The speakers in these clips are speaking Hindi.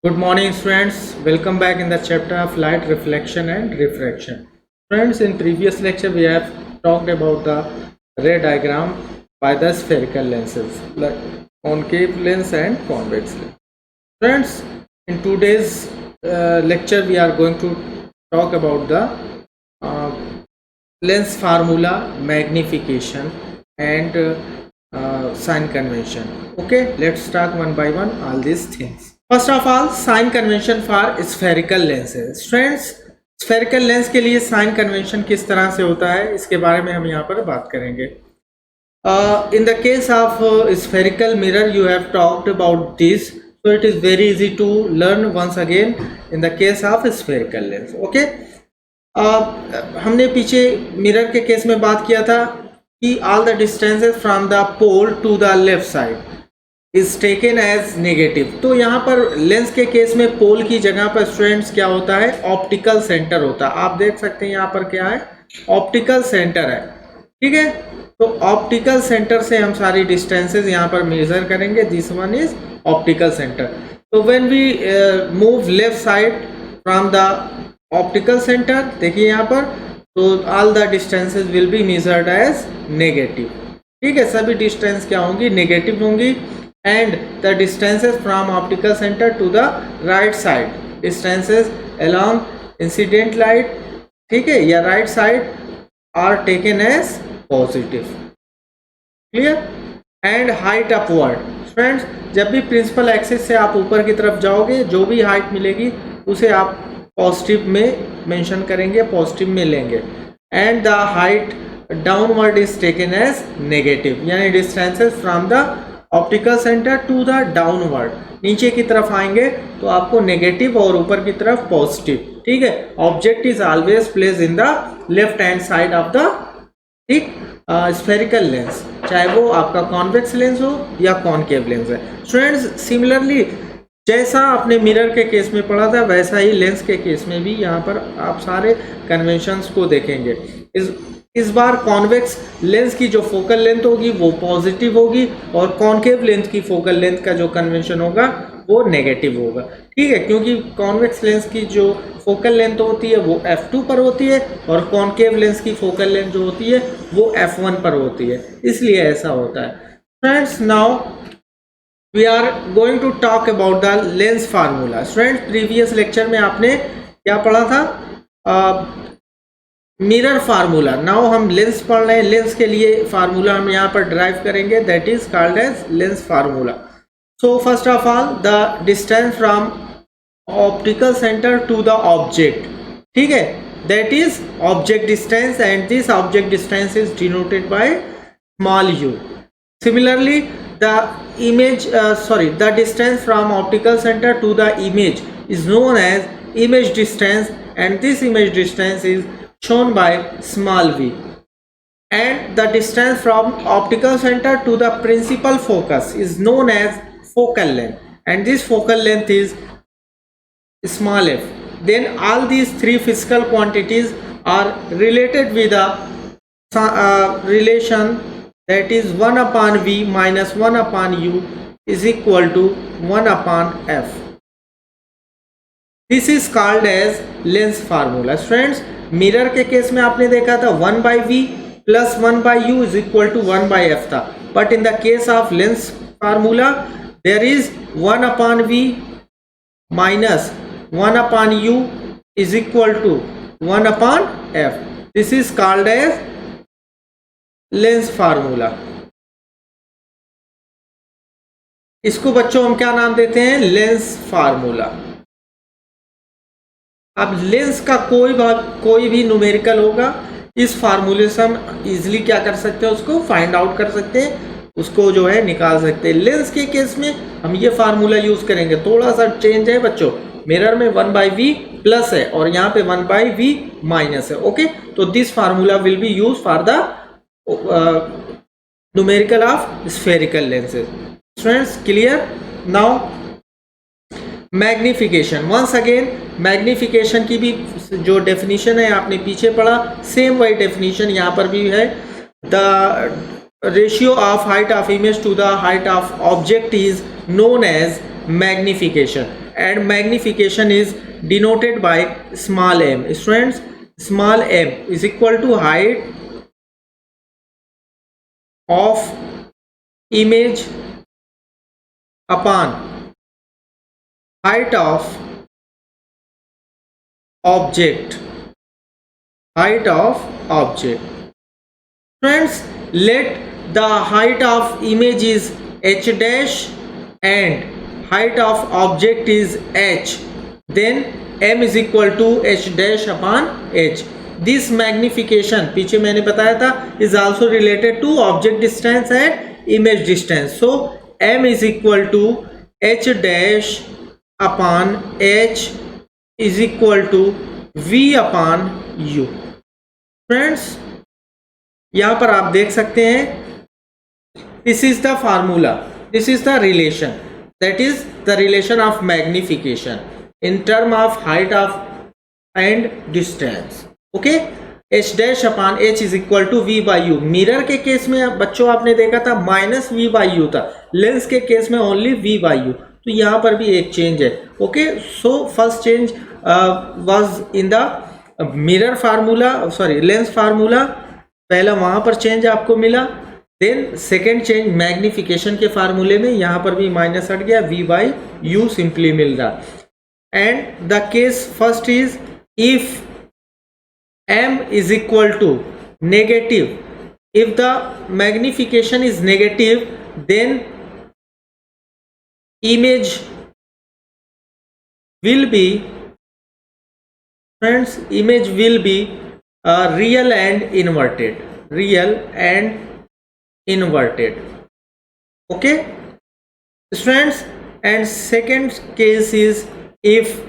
Good morning, students. Welcome back in the chapter of light reflection and refraction. Friends, in previous lecture we have talked about the ray diagram by the spherical lenses like concave lens and convex lens. Friends, in today's lecture we are going to talk about the uh, lens formula, magnification and sign convention. Okay, let's start one by one all these things. First of all, sign convention for spherical lenses. Friends, spherical lens के लिए साइन कन्वेंशन किस तरह से होता है इसके बारे में हम यहाँ पर बात करेंगे. In the case of spherical mirror you have talked about this, so it is very easy to learn once again in the case of spherical lens. Okay, हमने पीछे मिरर के केस में बात किया था कि all the distances from the pole to the left side is taken as negative. तो यहाँ पर लेंस के केस में पोल की जगह पर स्टूडेंट्स क्या होता है, ऑप्टिकल सेंटर होता है. आप देख सकते हैं यहाँ पर क्या है, ऑप्टिकल सेंटर है. ठीक है, तो ऑप्टिकल सेंटर से हम सारी डिस्टेंसेस यहाँ पर मेजर करेंगे. This one is optical centre. तो when we move left side from the optical centre, देखिए यहाँ पर, तो all the distances will be measured as negative. ठीक है, सभी डिस्टेंस क्या होंगी, नेगेटिव होंगी. And the distances from optical centre to the right side, distances along incident light, ठीक है, या right side are taken as positive. Clear. And height upward. Friends, जब भी प्रिंसिपल एक्सिस से आप ऊपर की तरफ जाओगे, जो भी हाइट मिलेगी उसे आप पॉजिटिव में मेंशन करेंगे, पॉजिटिव में लेंगे. And the height downward is taken as negative, यानी distances from the optical centre to the downward, नीचे की तरफ आएंगे तो आपको नेगेटिव और ऊपर की तरफ पॉजिटिव. ठीक है, object is always place in the left hand side of the, ठीक, स्फेरिकल लेंस, चाहे वो आपका कॉन्वेक्स लेंस हो या कॉनकेव लेंस है. स्टूडेंट्स, सिमिलरली जैसा आपने मिरर के केस में पढ़ा था वैसा ही लेंस के केस में भी यहाँ पर आप सारे कन्वेंशंस को देखेंगे. इस बार कॉन्वेक्स लेंस की जो फोकल लेंथ होगी वो पॉजिटिव होगी और कॉनकेव लेंथ की फोकल लेंथ का जो कन्वेंशन होगा वो नेगेटिव होगा. ठीक है, क्योंकि कॉन्वेक्स लेंस की जो फोकल लेंथ होती है वो f2 पर होती है और कॉनकेव लेंस की फोकल लेंथ जो होती है वो f1 पर होती है, इसलिए ऐसा होता है. Friends, now we are going to talk about the lens formula. Friends, previous lecture में आपने क्या पढ़ा था, मिरर फार्मूला. नाउ हम लेंस पढ़ रहे हैं. लेंस के लिए फार्मूला हम यहाँ पर ड्राइव करेंगे, that is called as lens formula. So first of all, the distance from optical centre to the object, ठीक है, that is object distance and this object distance is denoted by small u. Similarly the image the distance from optical center to the image is known as image distance and this image distance is shown by small v. And the distance from optical center to the principal focus is known as focal length and this focal length is small f. Then all these three physical quantities are related with a relation, that is 1 upon v minus 1 upon u is equal to 1 upon f. This is called as lens formula. Friends, mirror के केस में आपने देखा था 1 by v plus 1 by u is equal to 1 by f था. But in the case of lens formula, there is 1 upon v minus 1 upon u is equal to 1 upon f. This is called as lens formula. इसको बच्चों हम क्या नाम देते हैं, लेंस फार्मूला. अब लेंस का कोई भी न्यूमेरिकल होगा, इस फार्मूले से हम इजीली क्या कर सकते हैं, उसको फाइंड आउट कर सकते हैं, उसको जो है निकाल सकते हैं. लेंस के केस में हम ये फार्मूला यूज करेंगे. थोड़ा सा चेंज है बच्चों, मिरर में 1 by v प्लस है और यहाँ पे 1 by v माइनस है. ओके, तो this formula will be use for the numerical of spherical lenses. Friends, clear? Now magnification. Once again, magnification की भी जो definition है आपने पीछे पढ़ा, same वही definition यहाँ पर भी है. The ratio of height of image to the height of object is known as magnification and magnification is denoted by small m. Students, small m is equal to height of image upon height of object. Height of object. Friends, let the height of image is h dash and height of object is h, then m is equal to h dash upon h. This magnification पीछे मैंने बताया था is also related to object distance and image distance. So m is equal to h dash upon h is equal to v upon u. Friends, यहाँ पर आप देख सकते हैं this is the formula, this is the relation, that is the relation of magnification in term of height of and distance. Okay, h dash upon h is equal to v by u. Mirror के केस में बच्चों आपने देखा था माइनस v by u था, लेंस के केस में ओनली v by u. तो यहाँ पर भी एक चेंज है. Okay, so first change was in the mirror formula, sorry lens formula, पहला वहां पर चेंज आपको मिला. देन सेकेंड चेंज मैग्निफिकेशन के फार्मूले में, यहाँ पर भी माइनस हट गया, v बाई यू सिंपली मिल रहा. And the case first is if m is equal to negative, if the magnification is negative, then image will be, friends, image will be real and inverted, real and inverted. Okay friends, and second case is if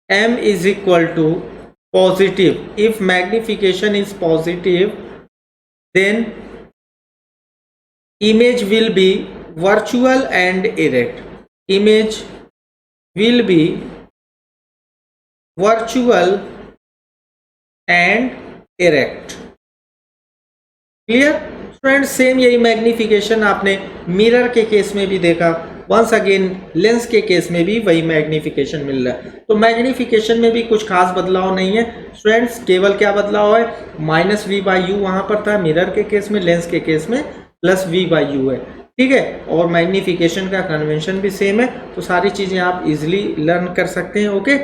m is equal to positive, if magnification is positive, then image will be virtual and erect. Image will be virtual and erect. Clear friends? Same यही मैग्निफिकेशन आपने मिरर के केस में भी देखा. वंस अगेन लेंस के केस में भी वही मैग्निफिकेशन मिल रहा है. तो मैग्निफिकेशन में भी कुछ खास बदलाव नहीं है फ्रेंड्स. केवल क्या बदलाव है, माइनस वी बाई यू वहां पर था मिरर के केस में, लेंस के केस में प्लस वी बाई यू है. ठीक है, और मैग्निफिकेशन का कन्वेंशन भी सेम है. तो सारी चीजें आप इजिली लर्न कर सकते हैं. ओके,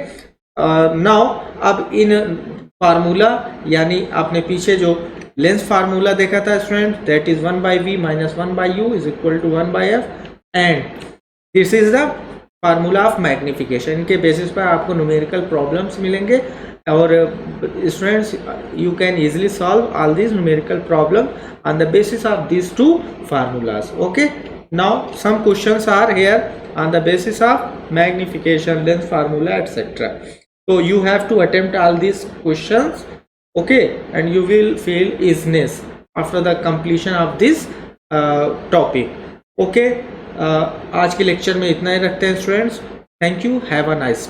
नाउ अब इन फार्मूला, यानी आपने पीछे जो लेंस फार्मूला देखा था student, that is 1 by v minus 1 by u is equal to 1 by f, and this is the formula of magnification. इनके बेसिस पर आपको न्यूमेरिकल प्रॉब्लम्स मिलेंगे और students you can easily solve all these numerical problem on the basis of these two formulas. Okay, now some questions are here on the basis of magnification, lens formula, etc. So you have to attempt all these questions. Okay, and you will feel easiness after the completion of this topic. Okay, आज के लेक्चर में इतना ही रखते हैं students. Thank you, have a nice